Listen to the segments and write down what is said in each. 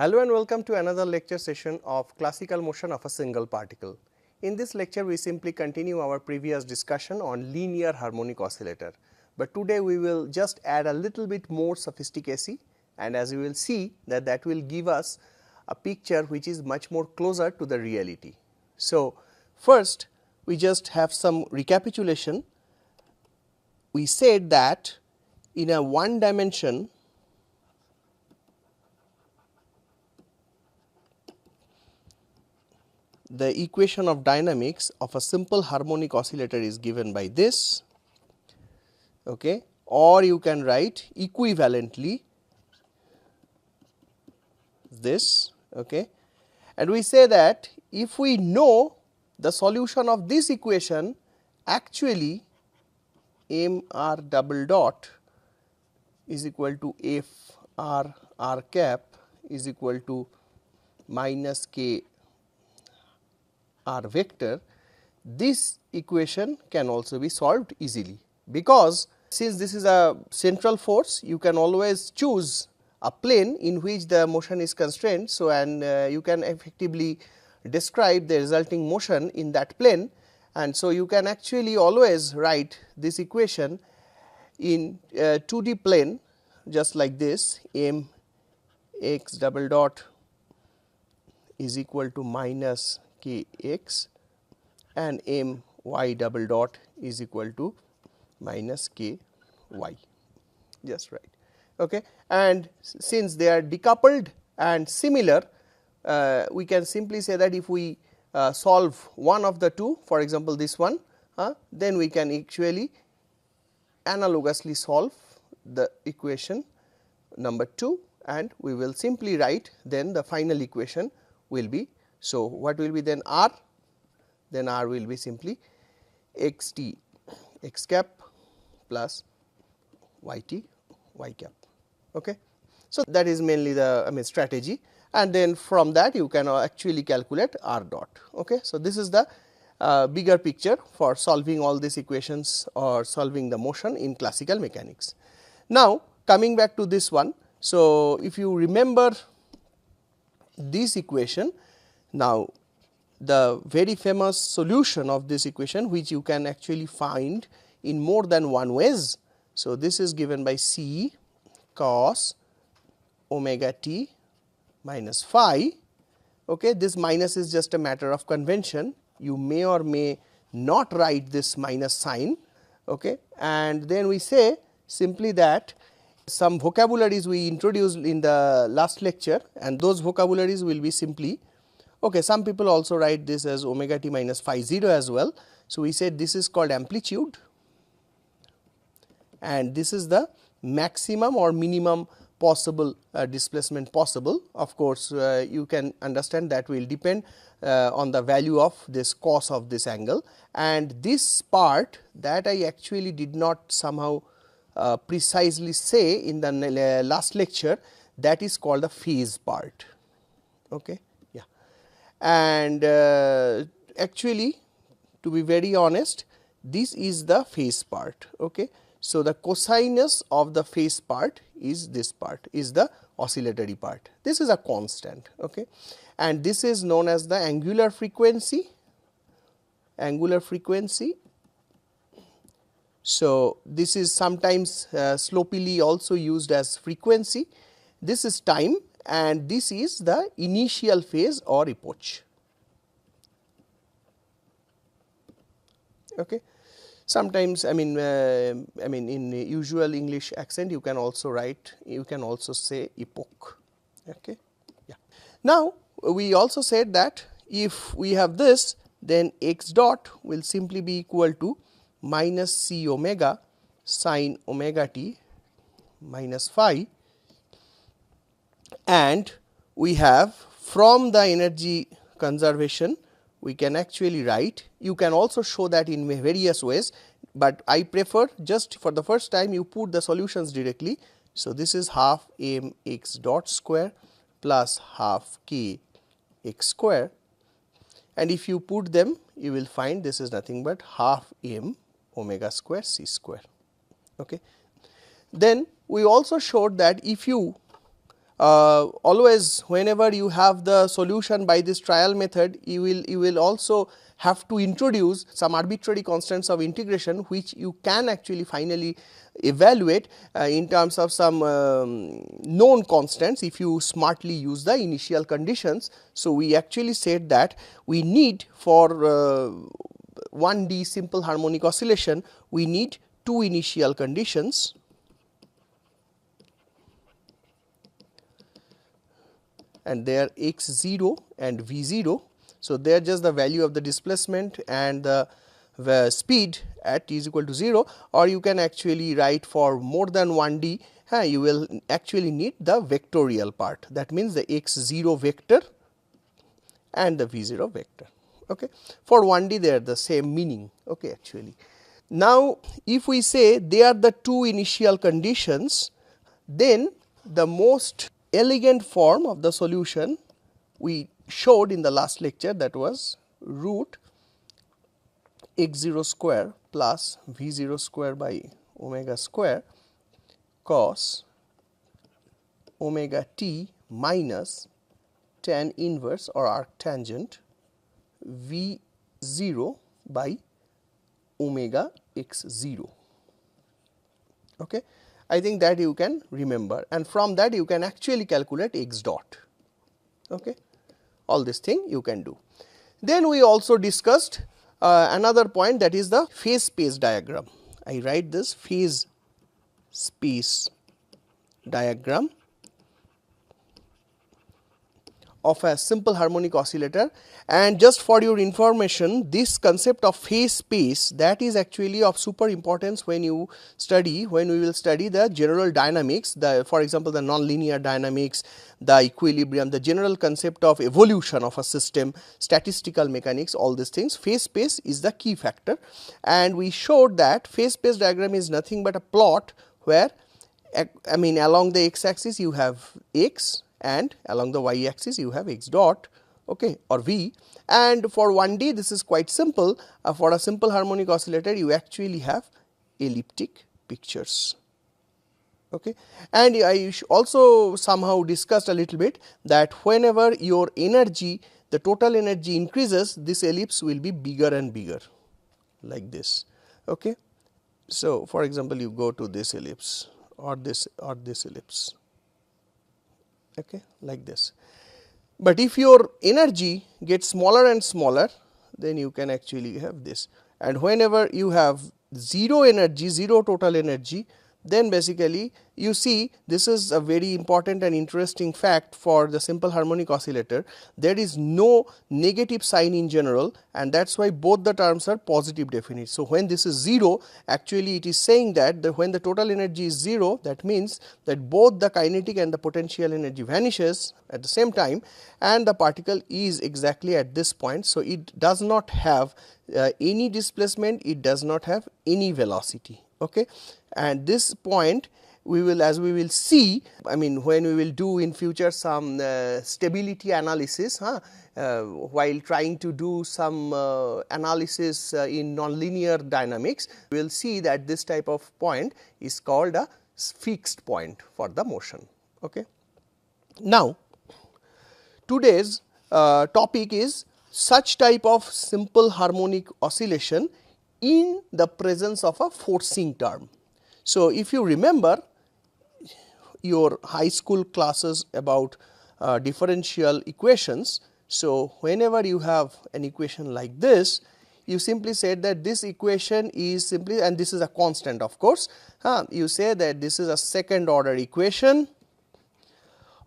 Hello and welcome to another lecture session of classical motion of a single particle. In this lecture, we simply continue our previous discussion on linear harmonic oscillator, but today we will just add a little bit more sophisticacy, and as you will see that will give us a picture which is much more closer to the reality. So, first we just have some recapitulation. We said that in a one dimension the equation of dynamics of a simple harmonic oscillator is given by this, okay, or you can write equivalently this, okay. And we say that if we know the solution of this equation, actually m r double dot is equal to f r r cap is equal to minus k r vector, this equation can also be solved easily, because since this is a central force, you can always choose a plane in which the motion is constrained. So, and you can effectively describe the resulting motion in that plane, and so you can actually always write this equation in 2D plane just like this: m x double dot is equal to minus k x and m y double dot is equal to minus k y, just right. Okay. And since they are decoupled and similar, we can simply say that if we solve one of the two, for example this one, then we can actually analogously solve the equation number 2, and we will simply write then the final equation will be. So, what will be then r? Then r will be simply x t x cap plus y t y cap. Okay. So, that is mainly the strategy, and then from that you can actually calculate r dot. Okay. So, this is the bigger picture for solving all these equations or solving the motion in classical mechanics. Now, coming back to this one. So, if you remember this equation, now the very famous solution of this equation, which you can actually find in more than one ways. So, this is given by C cos omega t minus phi. Okay. This minus is just a matter of convention, you may or may not write this minus sign. Okay. And then we say simply that some vocabularies we introduced in the last lecture, and those vocabularies will be simply, okay, some people also write this as omega t minus phi 0 as well. So, we said this is called amplitude, and this is the maximum or minimum possible displacement possible. Of course, you can understand that will depend on the value of this cos of this angle, and this part that I actually did not somehow precisely say in the last lecture, that is called the phase part. Okay. Yeah. And actually, to be very honest, this is the phase part. Okay. So, the cosinus of the phase part is this part, is the oscillatory part. This is a constant. Okay. And this is known as the angular frequency. So, this is sometimes slopily also used as frequency. This is time, and this is the initial phase or epoch. Okay. Sometimes in usual English accent you can also write, you can also say epoch. Okay. Yeah. Now, we also said that if we have this, then x dot will simply be equal to minus c omega sin omega t minus phi, and we have from the energy conservation we can actually write. You can also show that in various ways, but I prefer just for the first time you put the solutions directly. So, this is half m x dot square plus half k x square, and if you put them you will find this is nothing but half m omega square c square. Okay. Then we also showed that if you always whenever you have the solution by this trial method, you will also have to introduce some arbitrary constants of integration, which you can actually finally evaluate in terms of some known constants if you smartly use the initial conditions. So, we actually said that we need for 1D simple harmonic oscillation, we need two initial conditions, and they are x0 and v0. So, they are just the value of the displacement and the speed at t is equal to 0, or you can actually write for more than 1D, you will actually need the vectorial part, that means the x0 vector and the v0 vector. Okay. For 1D they are the same meaning, okay, actually. Now, if we say they are the two initial conditions, then the most elegant form of the solution we showed in the last lecture, that was root x0 square plus v0 square by omega square cos omega t minus tan inverse or arctangent v0 by omega x0. Okay. I think that you can remember, and from that you can actually calculate x dot. Okay. All this thing you can do. Then we also discussed another point, that is the phase space diagram. I write this phase space diagram of a simple harmonic oscillator, and just for your information, this concept of phase space, that is actually of super importance when we will study the general dynamics, for example the nonlinear dynamics, the equilibrium, the general concept of evolution of a system, statistical mechanics, all these things. Phase space is the key factor, and we showed that phase space diagram is nothing but a plot where along the x axis you have x, and along the y axis you have x dot, okay, or v. And for 1D this is quite simple. For a simple harmonic oscillator you actually have elliptic pictures. Okay. And I also somehow discussed a little bit that whenever your energy, the total energy increases, this ellipse will be bigger and bigger, like this. Okay. So, for example, you go to this ellipse or this ellipse, okay, like this. But if your energy gets smaller and smaller, then you can actually have this, and whenever you have zero energy, zero total energy, then basically you see this is a very important and interesting fact for the simple harmonic oscillator. There is no negative sign in general, and that is why both the terms are positive definite. So, when this is 0, actually it is saying that when the total energy is 0, that means that both the kinetic and the potential energy vanishes at the same time, and the particle is exactly at this point. So, it does not have any displacement, it does not have any velocity. Okay. And this point we will, as we will see, when we will do in future some stability analysis, while trying to do some analysis in nonlinear dynamics, we will see that this type of point is called a fixed point for the motion. Okay. Now, today's topic is such type of simple harmonic oscillation in the presence of a forcing term. So, if you remember your high school classes about differential equations, so whenever you have an equation like this, you simply said that this equation is simply, and this is a constant of course, you say that this is a second order equation,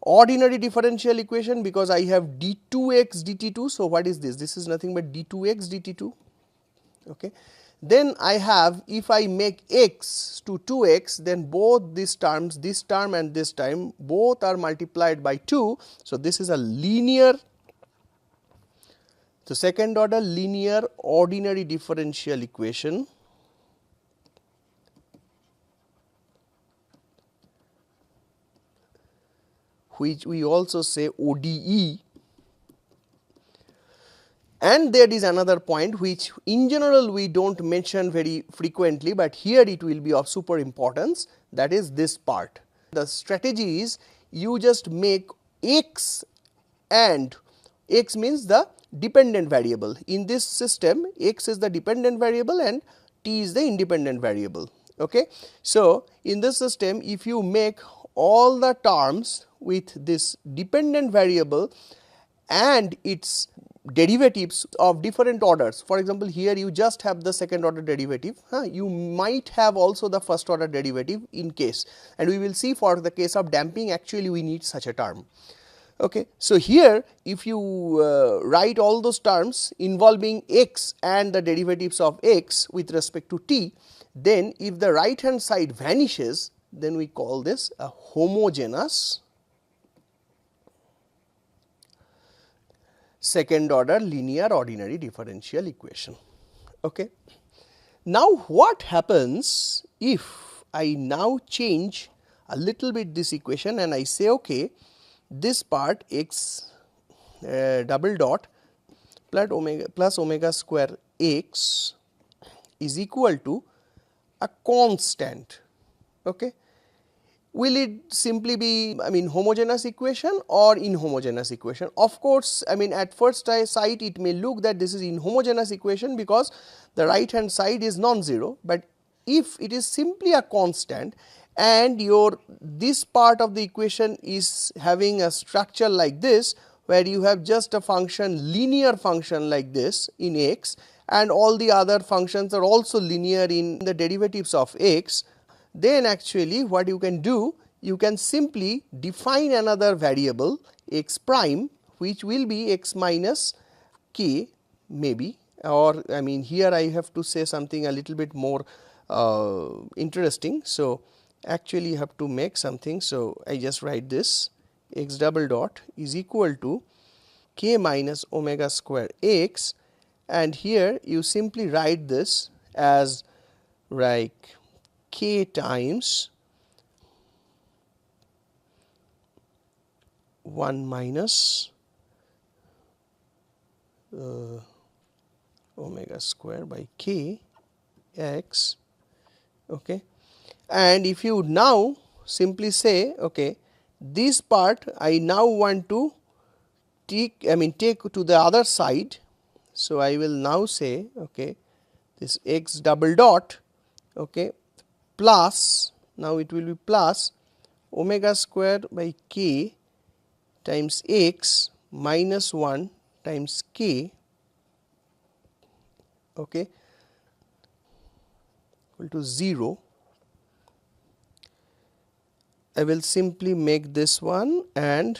ordinary differential equation, because I have d2x dt2. So, what is this? This is nothing but d2x dt2. Okay. Then I have, if I make x to 2x, then both these terms, this term and this term, both are multiplied by 2. So, this is a linear, the second order linear ordinary differential equation, which we also say ODE. And there is another point which in general we do not mention very frequently, but here it will be of super importance, that is this part. The strategy is, you just make x, and x means the dependent variable. In this system, x is the dependent variable and t is the independent variable. Okay. So, in this system, if you make all the terms with this dependent variable and its derivatives of different orders. For example, here you just have the second order derivative, you might have also the first order derivative in case, and we will see for the case of damping actually we need such a term. Okay. So, here if you write all those terms involving x and the derivatives of x with respect to t, then if the right hand side vanishes, then we call this a homogeneous second order linear ordinary differential equation. Okay. Now, what happens if I now change a little bit this equation and I say, okay, this part x double dot plus omega square x is equal to a constant. Okay. Will it simply be homogeneous equation or inhomogeneous equation? Of course, at first sight it may look that this is inhomogeneous equation because the right hand side is non-zero, but if it is simply a constant and this part of the equation is having a structure like this, where you have just a function, linear function like this in x, and all the other functions are also linear in the derivatives of x, then actually what you can do, you can simply define another variable x prime, which will be x minus k maybe, or here I have to say something a little bit more interesting. So, actually you have to make something. So, I just write this x double dot is equal to k minus omega square x, and here you simply write this as like k times 1 minus omega square by k x. Okay. And if you now simply say, okay, this part I now want to take to the other side. So, I will now say, okay, this x double dot, okay, plus, now it will be plus omega square by k times x minus 1 times k, okay, equal to 0. I will simply make this one, and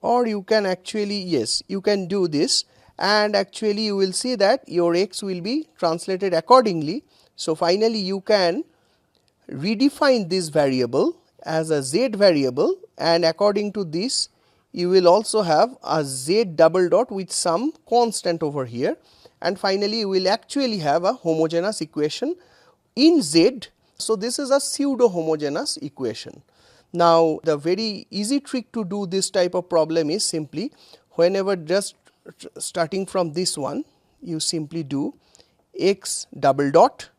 or you can actually, yes, you can do this, and actually you will see that your x will be translated accordingly. So, finally, you can redefine this variable as a z variable, and according to this you will also have a z double dot with some constant over here, and finally, you will actually have a homogeneous equation in z. So, this is a pseudo homogeneous equation. Now, the very easy trick to do this type of problem is simply, whenever just starting from this one, you simply do x double dot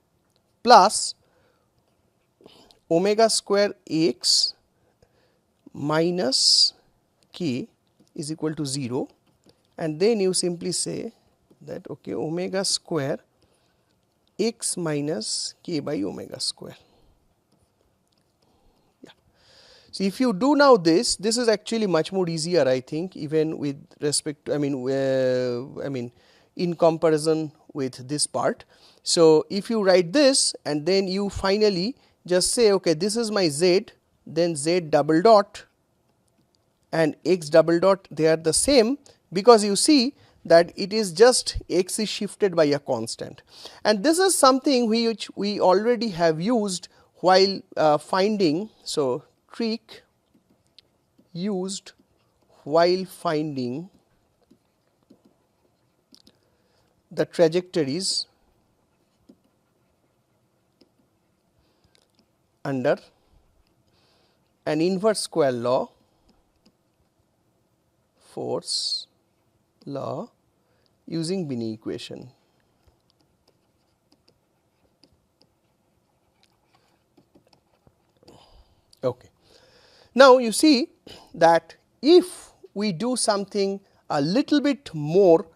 plus omega square x minus k is equal to 0, and then you simply say that, okay, omega square x minus k by omega square. Yeah. So, if you do now this is actually much more easier, I think, even with respect to, in comparison with this part. So, if you write this and then you finally just say, okay, this is my z, then z double dot and x double dot, they are the same, because you see that it is just x is shifted by a constant, and this is something which we already have used while finding. So, trick used while finding the trajectories under an inverse square law, force law, using Binet equation. Okay. Now, you see that if we do something a little bit more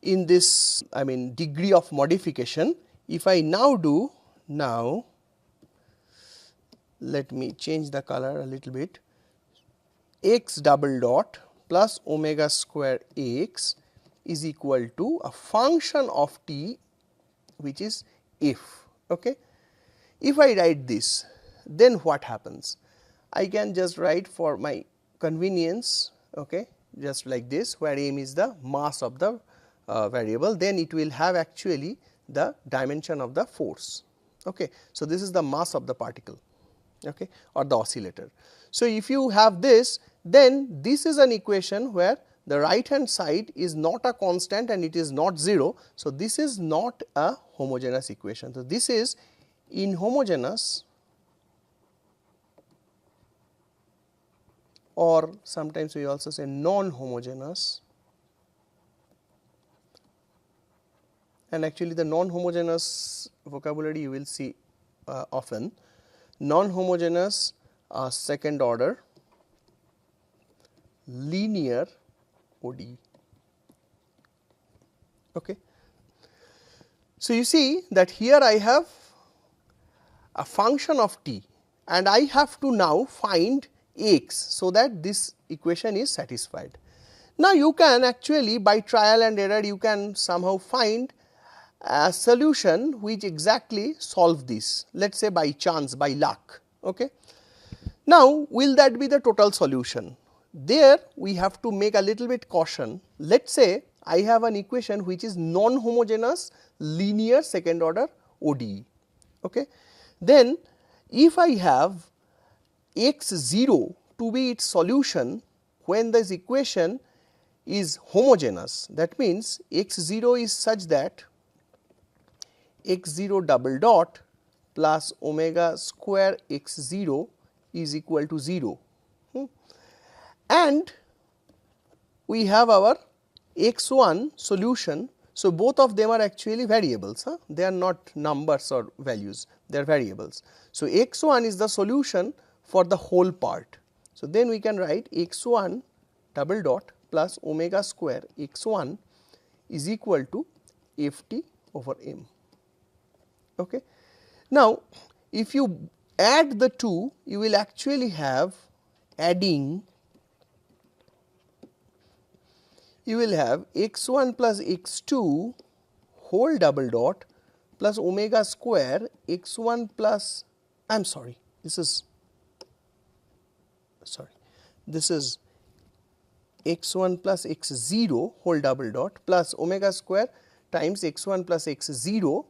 in this, I mean, degree of modification, if I now do, now let me change the color a little bit, x double dot plus omega square x is equal to a function of t which is f. Okay. If I write this, then what happens? I can just write for my convenience, okay, just like this, where m is the mass of the variable, then it will have actually the dimension of the force. Okay. So, this is the mass of the particle, okay, or the oscillator. So, if you have this, then this is an equation where the right hand side is not a constant and it is not 0. So, this is not a homogeneous equation. So, this is inhomogeneous, or sometimes we also say non-homogeneous, and actually the non-homogeneous vocabulary you will see often, non-homogeneous second order linear ODE. Okay. So, you see that here I have a function of t and I have to now find x, so that this equation is satisfied. Now, you can actually by trial and error you can somehow find a solution which exactly solve this, let us say by chance, by luck. Okay. Now, will that be the total solution? There we have to make a little bit caution. Let us say I have an equation which is non-homogeneous linear second order ODE. Okay. Then if I have x 0 to be its solution when this equation is homogeneous, that means x 0 is such that x 0 double dot plus omega square x 0 is equal to 0. And we have our x 1 solution. So, both of them are actually variables, they are not numbers or values, they are variables. So, x 1 is the solution for the whole part. So, then we can write x 1 double dot plus omega square x 1 is equal to f t over m. Okay. Now, if you add the two, you will actually have adding, you will have x 1 plus x 2 whole double dot plus omega square x 1 plus, I am sorry, this is x 1 plus x 0 whole double dot plus omega square times x 1 plus x 0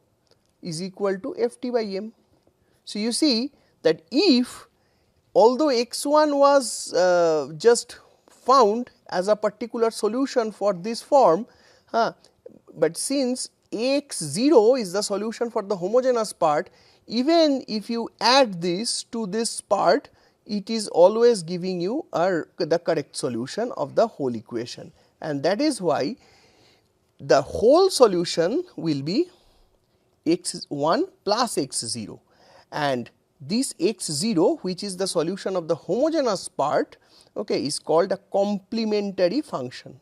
is equal to f t by m. So, you see that if although x 1 was just found as a particular solution for this form, but since x 0 is the solution for the homogeneous part, even if you add this to this part, it is always giving you the correct solution of the whole equation, and that is why the whole solution will be x 1 plus x 0, and this x 0 which is the solution of the homogeneous part, okay, is called a complementary function.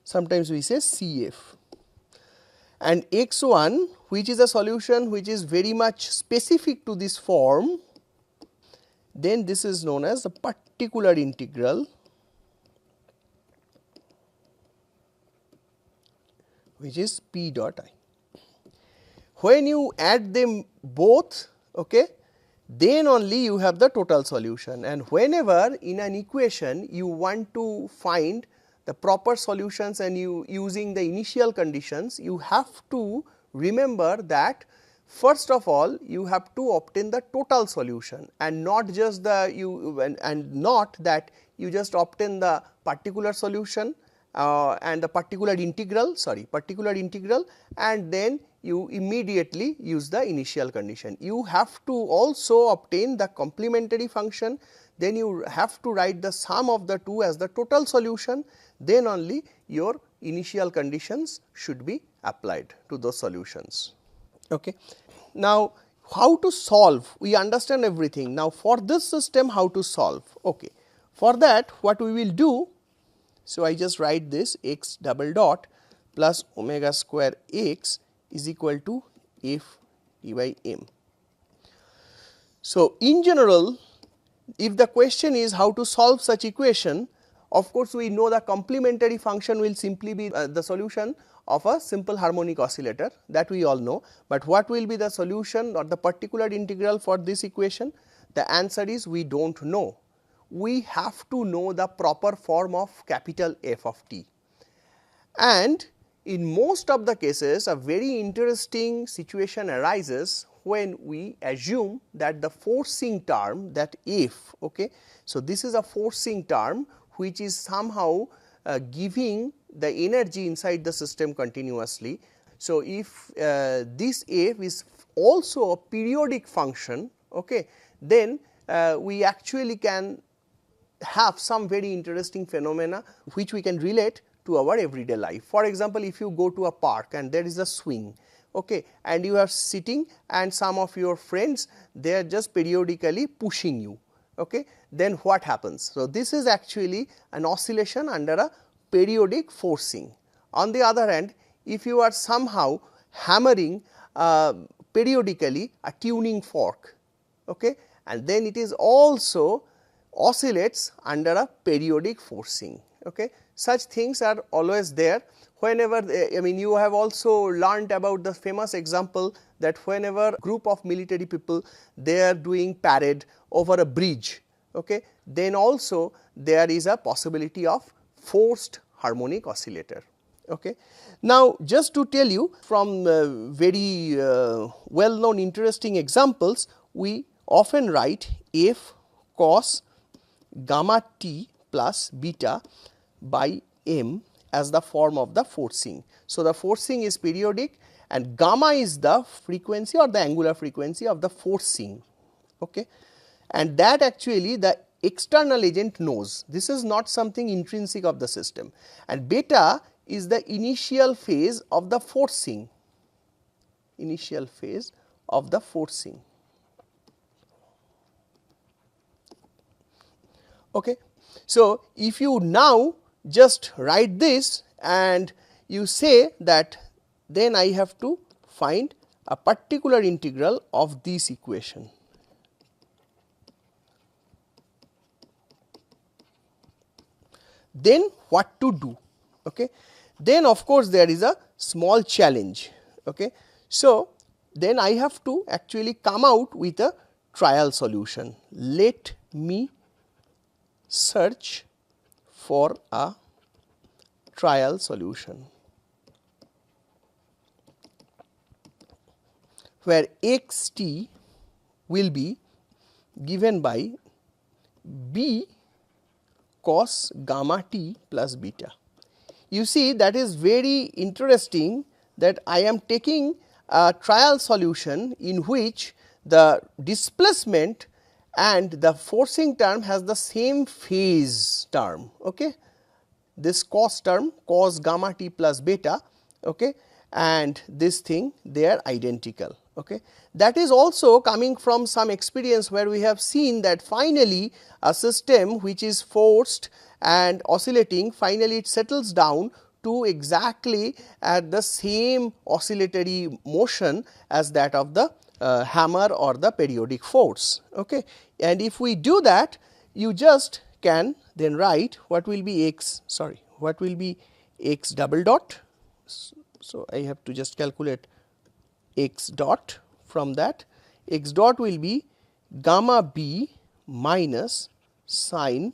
Sometimes we say CF, and x 1 which is a solution which is very much specific to this form, then this is known as a particular integral, which is p dot I. When you add them both, okay, then only you have the total solution, and whenever in an equation you want to find the proper solutions and you using the initial conditions, you have to remember that first of all you have to obtain the total solution and not just the and not that you just obtain the particular solution and the particular integral and then you immediately use the initial condition. You have to also obtain the complementary function, then you have to write the sum of the two as the total solution, then only your initial conditions should be applied to those solutions. Okay. Now, how to solve? We understand everything. Now, for this system, how to solve? Okay. For that, what we will do, so I just write this x double dot plus omega square x is equal to f e by m. So, in general, if the question is how to solve such equation, of course, we know the complementary function will simply be the solution of a simple harmonic oscillator, that we all know, but what will be the solution or the particular integral for this equation? The answer is we do not know. We have to know the proper form of capital F of t, and in most of the cases a very interesting situation arises when we assume that the forcing term, that F, okay. So, this is a forcing term which is somehow giving the energy inside the system continuously. So, if this F is also a periodic function, okay, then we actually can have some very interesting phenomena which we can relate to our everyday life. For example, if you go to a park and there is a swing, okay, and you are sitting and some of your friends, they are just periodically pushing you, okay, then what happens? So, this is actually an oscillation under a periodic forcing. On the other hand, if you are somehow hammering periodically a tuning fork, okay, and then it is also oscillates under a periodic forcing, okay. Such things are always there. Whenever, I mean, you have also learnt about the famous example that whenever group of military people, they are doing parade over a bridge, okay, then also there is a possibility of forced harmonic oscillator. Okay. Now, just to tell you from very well known interesting examples, we often write f cos gamma t plus beta by m as the form of the forcing. So, the forcing is periodic and gamma is the frequency or the angular frequency of the forcing, okay. And that actually the external agent knows. This is not something intrinsic of the system, and beta is the initial phase of the forcing, Okay. So, if you now just write this and you say that then I have to find a particular integral of this equation. Then what to do? Okay. Then of course, there is a small challenge. Okay. So, then I have to actually come out with a trial solution. Let me search for a trial solution where x t will be given by b cos gamma t plus beta. You see, that is very interesting that I am taking a trial solution in which the displacement and the forcing term has the same phase term, okay. This cos term, cos gamma t plus beta, okay, and this thing they are identical, okay. That is also coming from some experience where we have seen that finally a system which is forced and oscillating, finally it settles down to exactly at the same oscillatory motion as that of the hammer or the periodic force, okay. And if we do that, you just can then write what will be x double dot. So, I have to just calculate x dot. From that, x dot will be gamma b minus sin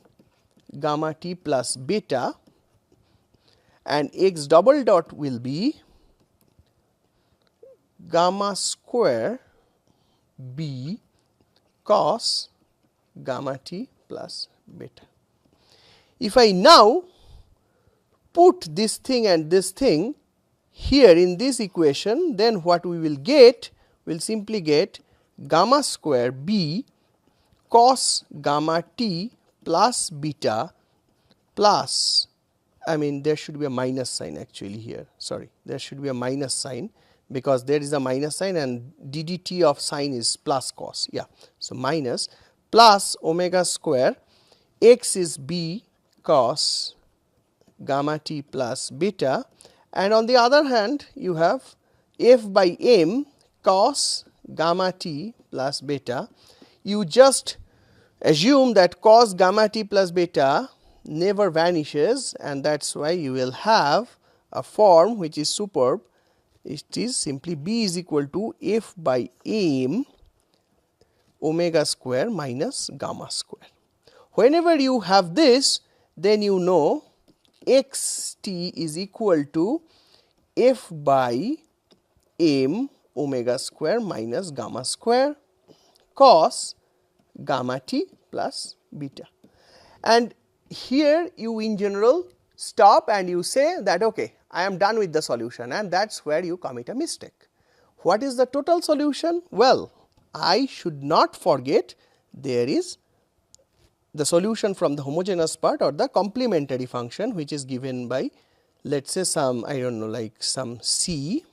gamma t plus beta, and x double dot will be gamma square b cos gamma t plus beta. If I now put this thing and this thing here in this equation, then what we will get, we will simply get gamma square b cos gamma t plus beta plus, I mean there should be a minus sign actually here, sorry, there should be a minus sign because there is a minus sign and ddt of sine is plus cos, yeah. So, minus plus omega square x is b cos gamma t plus beta, and on the other hand you have f by m cos gamma t plus beta. You just assume that cos gamma t plus beta never vanishes, and that is why you will have a form which is superb. It is simply b is equal to f by m omega square minus gamma square. Whenever you have this, then you know x t is equal to f by m omega square minus gamma square cos gamma t plus beta. And here you in general stop and you say that okay, I am done with the solution, and that is where you commit a mistake. What is the total solution? Well, I should not forget there is the solution from the homogeneous part or the complementary function, which is given by, let us say, some, I do not know, like some c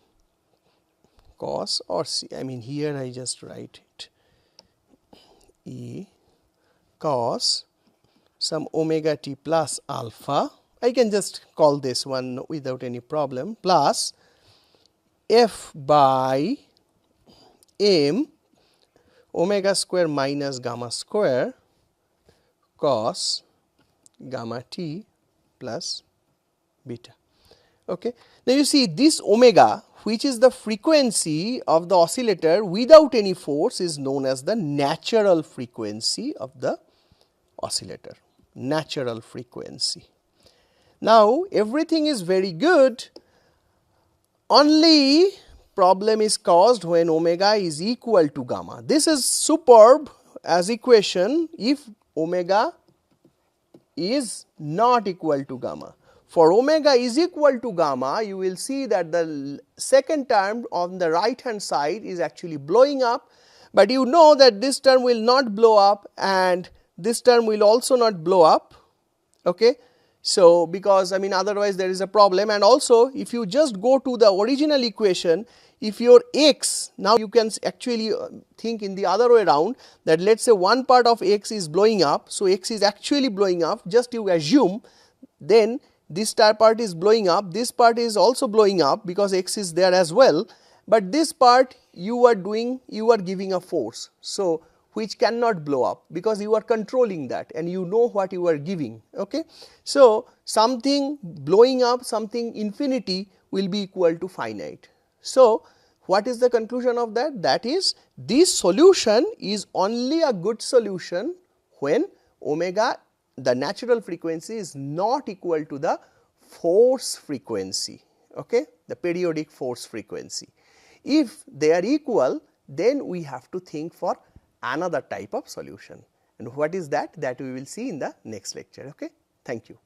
cos or c, I mean here I just write it e cos some omega t plus alpha, I can just call this one without any problem, plus f by m omega square minus gamma square cos gamma t plus beta. Okay. Now, you see this omega, which is the frequency of the oscillator without any force, is known as the natural frequency of the oscillator, natural frequency. Now, everything is very good, only problem is caused when omega is equal to gamma. This is superb as equation if omega is not equal to gamma. For omega is equal to gamma, you will see that the second term on the right hand side is actually blowing up, but you know that this term will not blow up and this term will also not blow up. Okay. So, because I mean otherwise there is a problem, and also if you just go to the original equation, if your x, now you can actually think in the other way around, that let us say one part of x is blowing up. So, x is actually blowing up, just you assume, then this part is blowing up, this part is also blowing up because x is there as well, but this part you are giving a force. So, which cannot blow up because you are controlling that and you know what you are giving. Okay. So, something blowing up, something infinity will be equal to finite. So, what is the conclusion of that? That is, this solution is only a good solution when omega, the natural frequency, is not equal to the force frequency, okay, the periodic force frequency. If they are equal, then we have to think for another type of solution, and what is that? That we will see in the next lecture. Okay? Thank you.